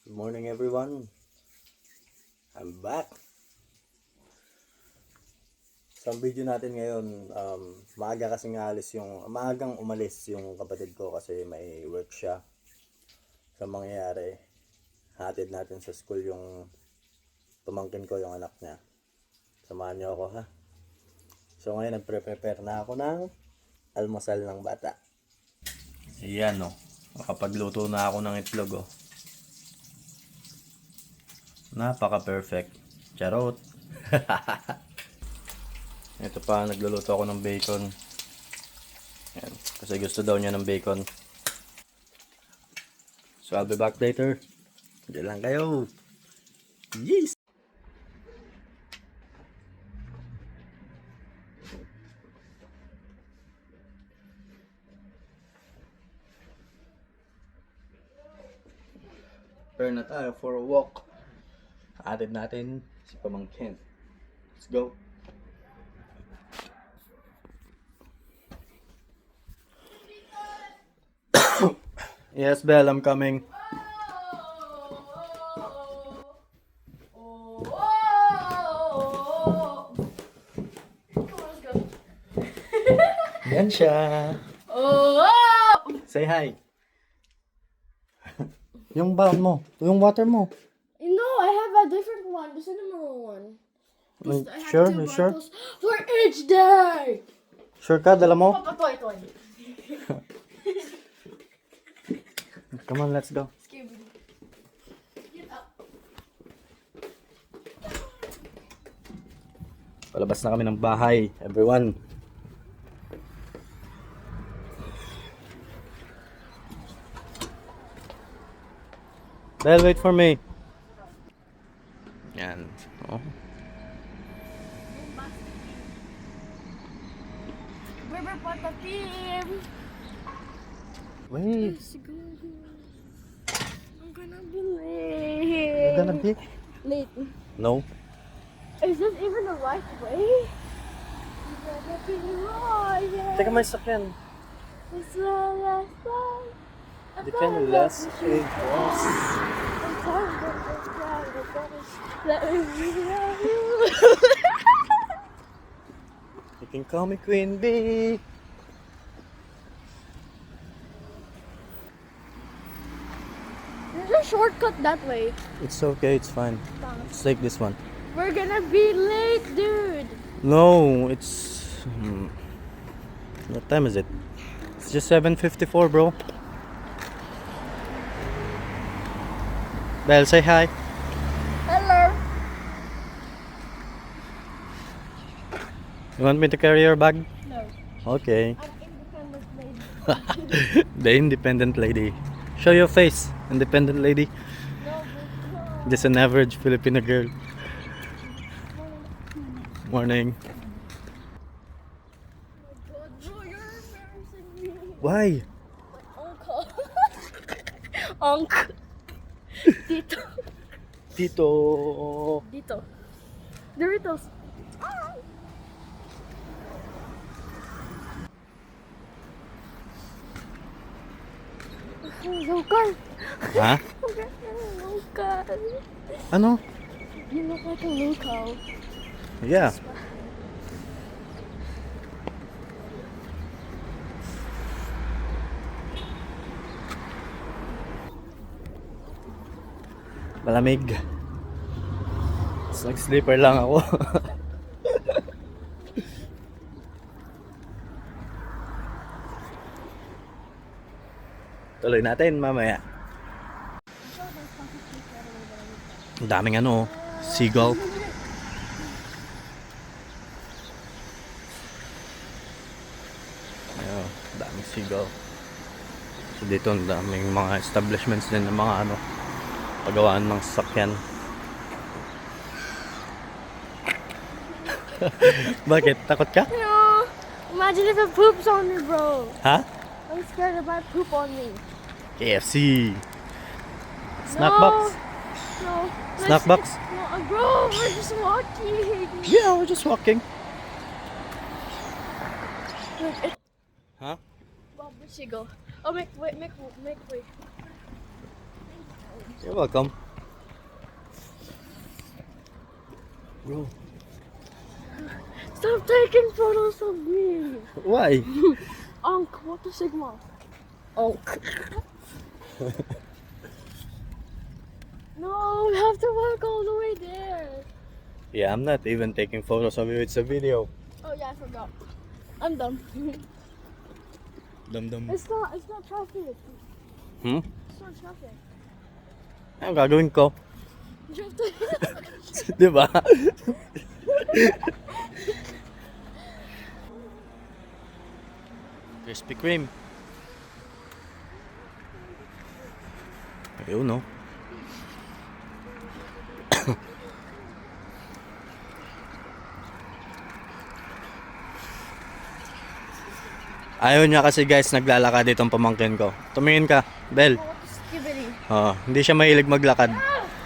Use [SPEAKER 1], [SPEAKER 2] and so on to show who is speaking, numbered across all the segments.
[SPEAKER 1] Good morning everyone. I'm back. Sa video natin ngayon, maagang umalis yung kapatid ko kasi may work siya. Sa mangyayari, hatid natin sa school yung pamangkin ko, yung anak niya. Samahan niyo ako ha. So ngayon nagpre-prepare na ako ng almusal ng bata. Ayan o, makapagluto na ako ng itlog o. Napaka-perfect. Charot. Ito pa, nagluluto ako ng bacon. Ayan. Kasi gusto daw niya ng bacon. So I'll be back later. Diyan lang kayo. Yes! Prepare na tayo for a walk. Added natin si pamangkin. Let's go. Yes, Belle, I'm coming. Yan siya. Say hi. Yung bowl mo, yung water mo.
[SPEAKER 2] No, I have a different one. The cinnamon one.
[SPEAKER 1] Like,
[SPEAKER 2] I have
[SPEAKER 1] sure,
[SPEAKER 2] two
[SPEAKER 1] you sure?
[SPEAKER 2] bottles for each day.
[SPEAKER 1] Sure ka, dala mo?
[SPEAKER 2] Papa, toy, toy.
[SPEAKER 1] Come on, let's go.
[SPEAKER 2] Scooby. Get up.
[SPEAKER 1] Palabas na kami ng bahay, everyone. Belle, wait for me. Yan. Oh.
[SPEAKER 2] River Patapim.
[SPEAKER 1] Wait.
[SPEAKER 2] Let's go. I'm gonna be late.
[SPEAKER 1] You're gonna be?
[SPEAKER 2] Late.
[SPEAKER 1] No.
[SPEAKER 2] Is this even the right way? I'm gonna be right.
[SPEAKER 1] Teka, may sakyan.
[SPEAKER 2] It's the last time.
[SPEAKER 1] Di ka yung last aid boss.
[SPEAKER 2] Let me read you.
[SPEAKER 1] You can call me Queen Bee.
[SPEAKER 2] There's a shortcut that way.
[SPEAKER 1] It's okay, it's fine. Let's take this one.
[SPEAKER 2] We're gonna be late, dude.
[SPEAKER 1] No, it's... What time is it? It's just 7:54, bro. Belle, say hi.
[SPEAKER 2] Hello.
[SPEAKER 1] You want me to carry your bag?
[SPEAKER 2] No.
[SPEAKER 1] Okay.
[SPEAKER 2] I'm independent lady.
[SPEAKER 1] The independent lady. Show your face, independent lady.
[SPEAKER 2] No, but
[SPEAKER 1] Just an average Filipino girl. Morning.
[SPEAKER 2] God, bro, you're embarrassing me.
[SPEAKER 1] Why?
[SPEAKER 2] Uncle. Uncle. Dito.
[SPEAKER 1] Tito.
[SPEAKER 2] Dito. Doritos. Local.
[SPEAKER 1] Ha?
[SPEAKER 2] Local.
[SPEAKER 1] Ano?
[SPEAKER 2] You look like a local.
[SPEAKER 1] Yeah. Malamig. It's like sleeper lang ako. Tuloy natin mamaya. Ang daming ano, seagull. Ayun, daming seagull. So dito ang daming mga establishments din ng mga ano, pagawaan ng sasakyan. Bakit? Takot ka?
[SPEAKER 2] No. Imagine if it poops on me, bro.
[SPEAKER 1] Ha?
[SPEAKER 2] I'm scared it might poop on me.
[SPEAKER 1] KFC. Snack
[SPEAKER 2] No.
[SPEAKER 1] box.
[SPEAKER 2] No.
[SPEAKER 1] Snack box?
[SPEAKER 2] No, bro, we're just walking.
[SPEAKER 1] Yeah, we're just walking.
[SPEAKER 2] Look,
[SPEAKER 1] Huh?
[SPEAKER 2] Bob, where'd she go? Oh, make way.
[SPEAKER 1] You're welcome. Bro,
[SPEAKER 2] Stop taking photos of me.
[SPEAKER 1] why?
[SPEAKER 2] Onk, what the Sigma? Onk. No, we have to walk all the way there.
[SPEAKER 1] Yeah, I'm not even taking photos of you. It's a video.
[SPEAKER 2] Oh yeah, I forgot. I'm dumb.
[SPEAKER 1] Dum-dum.
[SPEAKER 2] It's not traffic.
[SPEAKER 1] Hmm?
[SPEAKER 2] It's not traffic.
[SPEAKER 1] Anong gagawin ko?
[SPEAKER 2] You have to.
[SPEAKER 1] Di ba? Krispy Kreme. Ayun, no? Ayaw niya kasi guys, naglalakad itong pamangkin ko. Tumingin ka, Bel.
[SPEAKER 2] Skibidi.
[SPEAKER 1] Hindi siya mahilig maglakad.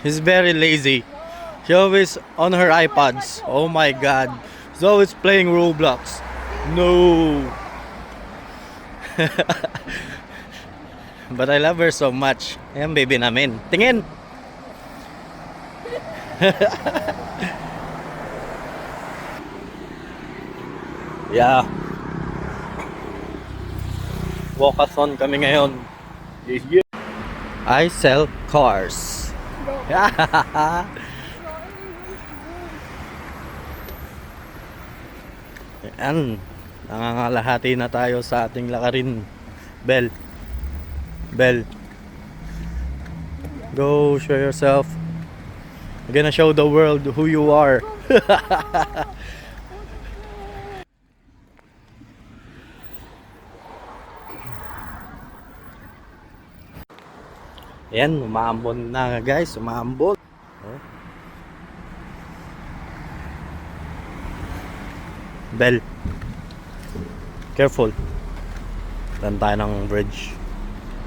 [SPEAKER 1] He's very lazy. She always on her iPods. Oh my god. He's always playing Roblox. No. But I love her so much. Ayan baby namin. Tingin. Yeah. Walkathon kami ngayon. I sell cars. Ayan. Nangangalahati na tayo sa ating lakarin. Bel. Bel. Go show yourself. You're gonna show the world who you are. Ayan, umaambon na guys, umaambon. Oh. Bell. Careful. Dan tayo ng bridge.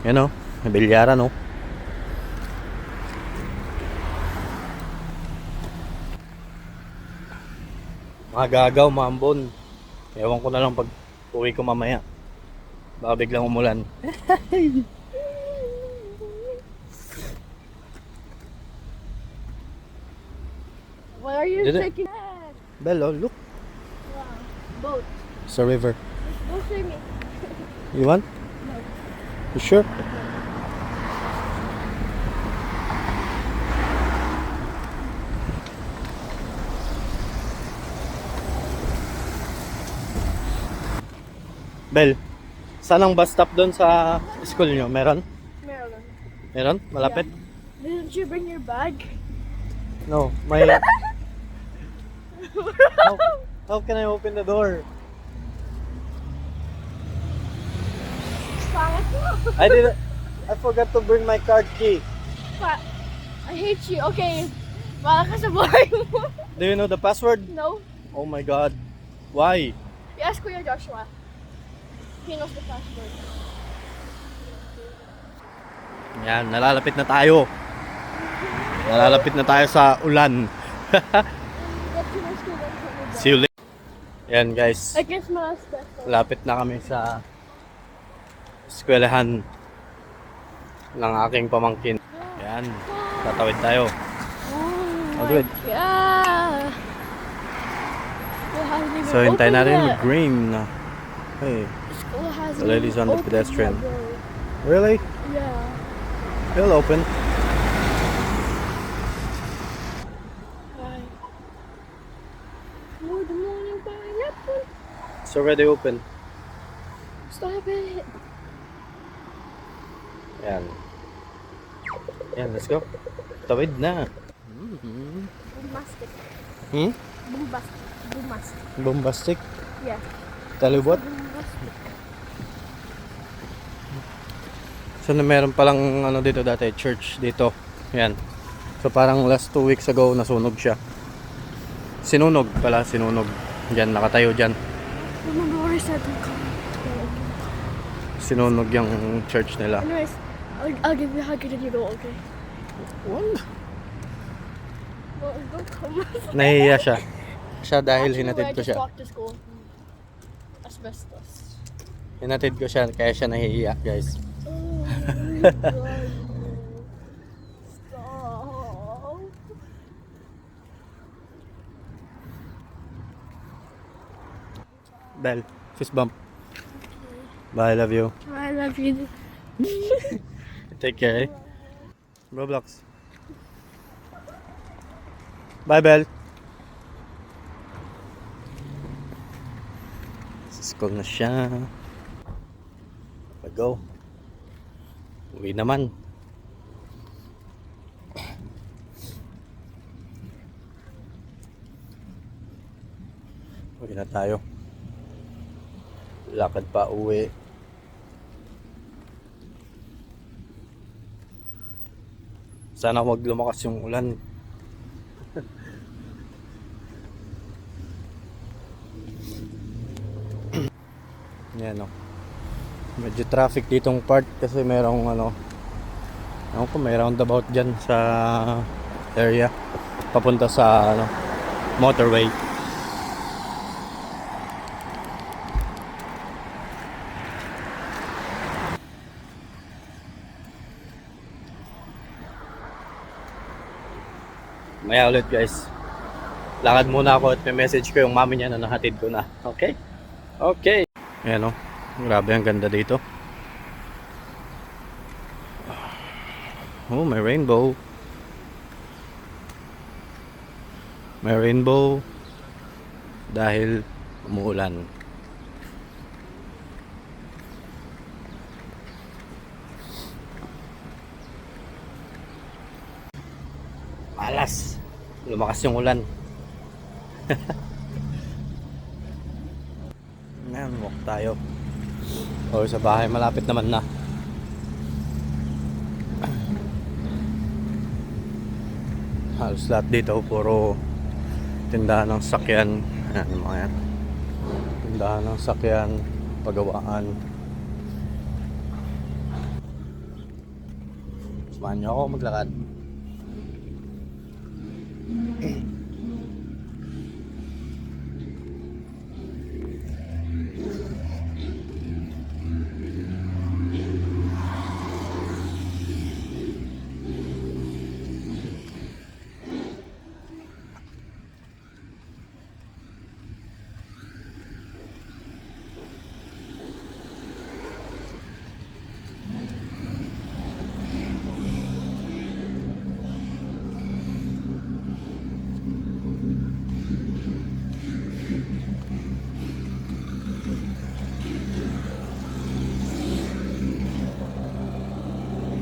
[SPEAKER 1] Yan o, nabilyaran o. Mga gagaw, umaambon. Ewan ko na lang pag uwi ko mamaya. Baka biglang umulan.
[SPEAKER 2] Why are you
[SPEAKER 1] Did it-
[SPEAKER 2] shaking?
[SPEAKER 1] Bell, oh, look.
[SPEAKER 2] Wow. Boat.
[SPEAKER 1] It's a river.
[SPEAKER 2] Go swimming.
[SPEAKER 1] You want?
[SPEAKER 2] No.
[SPEAKER 1] You sure? Bel, saan ang bus stop doon sa school nyo? Meron?
[SPEAKER 2] Maryland.
[SPEAKER 1] Meron? Malapit?
[SPEAKER 2] Didn't you bring your bag?
[SPEAKER 1] No, may... how can I open the door?
[SPEAKER 2] Pangit mo.
[SPEAKER 1] I forgot to bring my card key.
[SPEAKER 2] I hate you. Okay. Wala ka sa buhay mo.
[SPEAKER 1] Do you know the password?
[SPEAKER 2] No.
[SPEAKER 1] Oh my god. Why?
[SPEAKER 2] You ask Kuya Joshua. He knows the password.
[SPEAKER 1] Yan, nalalapit na tayo. Nalalapit na tayo sa ulan.
[SPEAKER 2] Get to my school then tell me that.
[SPEAKER 1] See you later. Yan guys,
[SPEAKER 2] I guess my last best friend.
[SPEAKER 1] lapit na kami sa eskwelahan ng aking pamangkin. Yan, tatawid tayo.
[SPEAKER 2] Oh
[SPEAKER 1] I'll do it.
[SPEAKER 2] yeah. School hasn't even
[SPEAKER 1] So hintayin
[SPEAKER 2] opened
[SPEAKER 1] natin
[SPEAKER 2] yet.
[SPEAKER 1] mag-green. Hey,
[SPEAKER 2] School hasn't
[SPEAKER 1] the ladies
[SPEAKER 2] even
[SPEAKER 1] on the
[SPEAKER 2] opened
[SPEAKER 1] pedestrian.
[SPEAKER 2] yet, bro.
[SPEAKER 1] Really?
[SPEAKER 2] Yeah.
[SPEAKER 1] It'll open.
[SPEAKER 2] Hi. Good morning, pineapple.
[SPEAKER 1] It's already open.
[SPEAKER 2] Stop it.
[SPEAKER 1] Yan. Yan, let's go. Tawid na.
[SPEAKER 2] Bombastic.
[SPEAKER 1] Hmm?
[SPEAKER 2] Bombastic. Bombastic.
[SPEAKER 1] Bombastic.
[SPEAKER 2] Yeah.
[SPEAKER 1] Tell you what?
[SPEAKER 2] Bombastic.
[SPEAKER 1] So na meron palang ano dito dati, church dito. Yan. So parang last 2 weeks ago nasunog siya. Sinunog pala, sinunog. Diyan, nakatayo dyan.
[SPEAKER 2] Remember what I said to come?
[SPEAKER 1] Sinunog yung church nila.
[SPEAKER 2] Anyways, I'll give you a hug and you go, okay?
[SPEAKER 1] What?
[SPEAKER 2] Well, don't come.
[SPEAKER 1] Nahihiya siya. Siya dahil
[SPEAKER 2] Actually,
[SPEAKER 1] hinatid
[SPEAKER 2] I
[SPEAKER 1] ko
[SPEAKER 2] just
[SPEAKER 1] siya.
[SPEAKER 2] walked to school. Asbestos.
[SPEAKER 1] Hinatid ko siya kaya siya nahihiya, guys.
[SPEAKER 2] Oh my God.
[SPEAKER 1] Bell, fist bump. Bye, I love you.
[SPEAKER 2] I love you.
[SPEAKER 1] Take care, eh? Roblox. Bye, Bell. Sa school na siya. Go. Uwi naman. Uwi na tayo. Lakad pa uwi. Sana wag lumakas yung ulan. Yan o. Medyo traffic ditong part kasi merong ewan ko, may roundabout dyan sa area papunta sa motorway. Maya ulit guys. Lakad muna ako at may message ko yung mami niya na nahatid ko na. Okay? Okay. Ayan o. Grabe ang ganda dito. Oh, may rainbow. May rainbow dahil umuulan. Malas. Lumakas yung ulan. Ngayon, walk tayo. O sa bahay, malapit naman na. Halos lahat dito puro tindahan ng sakyan. Ayan yung mga yan. Tindahan ng sakyan, pagawaan. Samahan niyo ako maglakad.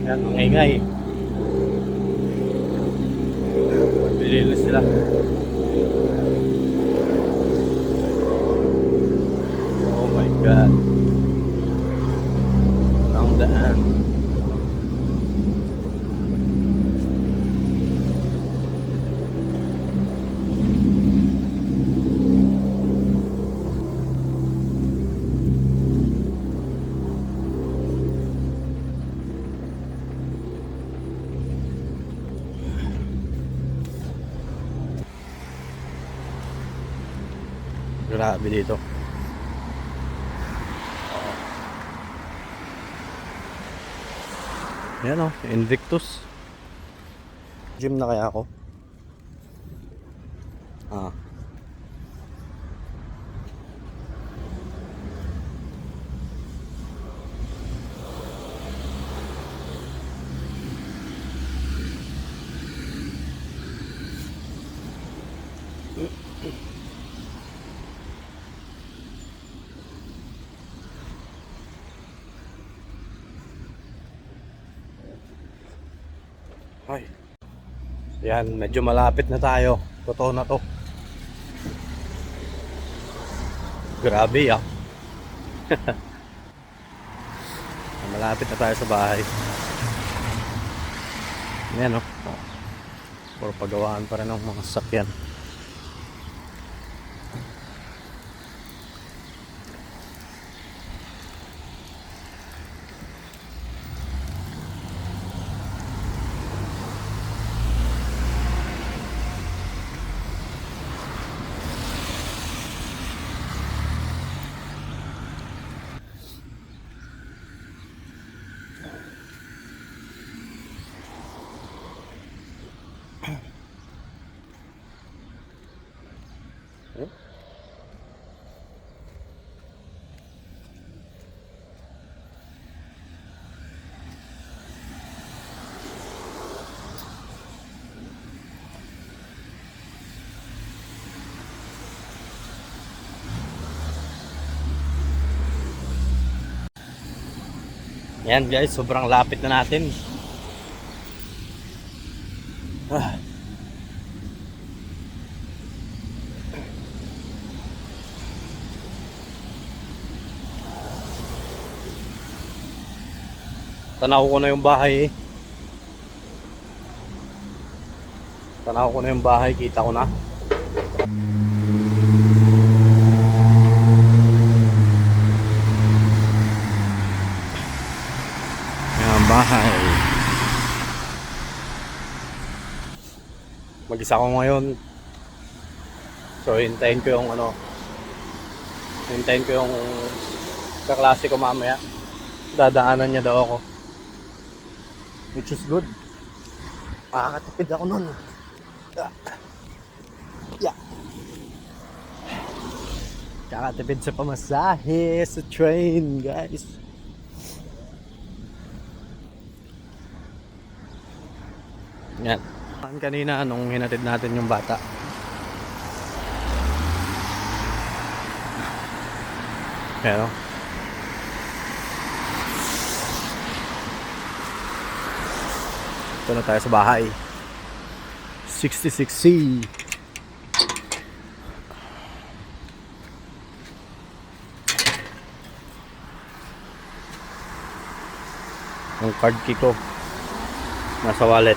[SPEAKER 1] Yan, ang ingay. Magbili sila. Oh my God. Ang daan. Grabe dito. Yan o, Invictus. Gym na kaya ako? Ah. Ay. Yan, medyo malapit na tayo. Totoo na to. Grabe ah. Malapit na tayo sa bahay. Yan oh. Puro pagawaan pa rin ng mga sasakyan. Yan guys, sobrang lapit na natin. Ah. Tanaw ko na yung bahay eh. Tanaw ko na yung bahay, kita ko na. Yan, bahay. Mag-isa ko ngayon. So, hintayin ko yung hintayin ko yung kaklase ko mamaya. Dadaanan niya daw ako. Which is good. Makakatipid ako nun. Yeah. Kakatipid sa pamasahe sa train, guys. Yan. Kanina nung hinatid natin yung bata. Pero ito na tayo sa bahay. 66C. Yung card key ko nasa wallet.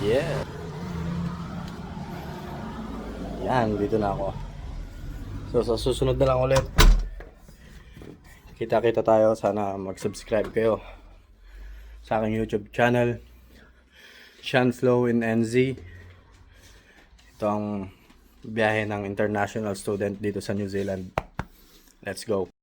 [SPEAKER 1] Yeah. Yan, dito na ako. So sa susunod na lang ulit. Kita-kita tayo. Sana mag-subscribe kayo sa aking YouTube channel, Sean Flow in NZ. Ito ang biyahe ng international student dito sa New Zealand. Let's go.